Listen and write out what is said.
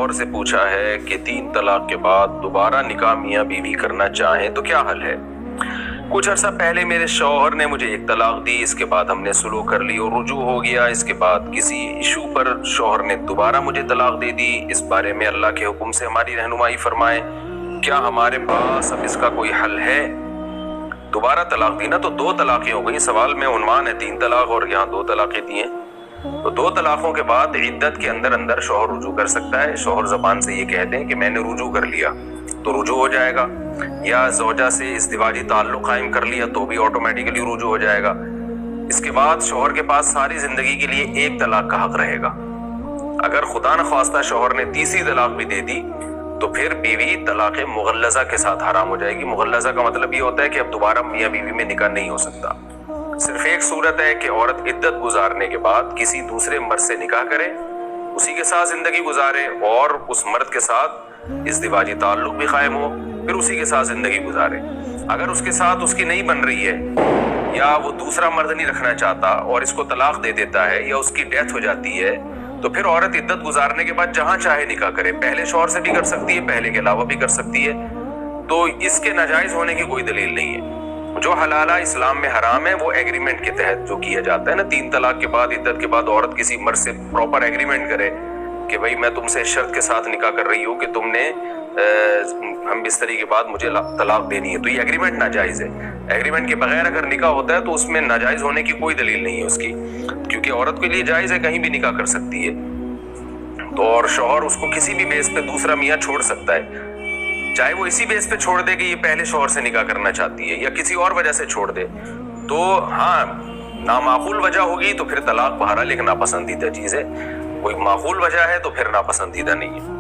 شوہر سے پوچھا ہے کہ 3 طلاق کے بعد دوبارہ نکاح میاں بیوی کرنا چاہیں تو کیا حل ہے؟ کچھ عرصہ پہلے میرے شوہر نے مجھے 1 طلاق دی، اس کے بعد ہم نے سلو کر لی اور رجوع ہو گیا۔ اس کے بعد کسی ایشو پر شوہر نے دوبارہ مجھے طلاق دے دی۔ اس بارے میں اللہ کے حکم سے ہماری رہنمائی فرمائیں، کیا ہمارے پاس اب اس کا کوئی حل ہے؟ دوبارہ طلاق دی نا تو 2 طلاقیں ہو گئی۔ سوال میں عنوان ہے 3 طلاق اور یہاں 2 طلاقیں دی ہیں، تو 2 طلاقوں کے بعد عدت کے اندر شوہر رجوع کر سکتا ہے۔ شوہر زبان سے یہ کہہ دیں کہ میں نے رجوع کر لیا تو رجوع ہو جائے گا، یا زوجہ سے ازدواجی تعلق قائم کر لیا تو بھی آٹومیٹیکلی رجوع ہو جائے گا۔ اس کے بعد شوہر کے پاس ساری زندگی کے لیے 1 طلاق کا حق رہے گا۔ اگر خدا نخواستہ شوہر نے 3ری طلاق بھی دے دی تو پھر بیوی طلاق مغلظہ کے ساتھ حرام ہو جائے گی۔ مغلظہ کا مطلب یہ ہوتا ہے کہ اب دوبارہ میاں بیوی میں نکاح نہیں ہو سکتا۔ صرف ایک صورت ہے کہ عورت عدت گزارنے کے بعد کسی دوسرے مرد سے نکاح کرے، اسی کے ساتھ زندگی گزارے اور اس مرد کے ساتھ ازدواجی تعلق بھی قائم ہو، پھر اسی کے ساتھ زندگی گزارے۔ اگر اس کے ساتھ اس کی نہیں بن رہی ہے، یا وہ دوسرا مرد نہیں رکھنا چاہتا اور اس کو طلاق دے دیتا ہے، یا اس کی ڈیتھ ہو جاتی ہے، تو پھر عورت عدت گزارنے کے بعد جہاں چاہے نکاح کرے، پہلے شوہر سے بھی کر سکتی ہے، پہلے کے علاوہ بھی کر سکتی ہے۔ تو اس کے ناجائز ہونے کی کوئی دلیل نہیں ہے۔ جو حلالہ اسلام میں حرام ہے وہ ایگریمنٹ کے تحت جو کیا جاتا ہے نا، 3 طلاق کے بعد عدت کے بعد عورت کسی مرد سے پراپر ایگریمنٹ کرے کہ بھائی میں تم سے اس شرط کے ساتھ نکاح کر رہی ہوں کہ تم نے ہم بستری کے بعد مجھے طلاق دینی ہے، تو یہ ایگریمنٹ ناجائز ہے۔ ایگریمنٹ کے بغیر اگر نکاح ہوتا ہے تو اس میں ناجائز ہونے کی کوئی دلیل نہیں ہے اس کی، کیونکہ عورت کے لیے جائز ہے، کہیں بھی نکاح کر سکتی ہے۔ تو اور شوہر اس کو کسی بھی بیس پہ دوسرا میاں چھوڑ سکتا ہے، چاہے وہ اسی بیس پہ چھوڑ دے کہ یہ پہلے شوہر سے نکاح کرنا چاہتی ہے، یا کسی اور وجہ سے چھوڑ دے۔ تو ہاں، نامعقول وجہ ہوگی تو پھر طلاق بہرحال ایک ناپسندیدہ چیز ہے، کوئی معقول وجہ ہے تو پھر ناپسندیدہ نہیں ہے۔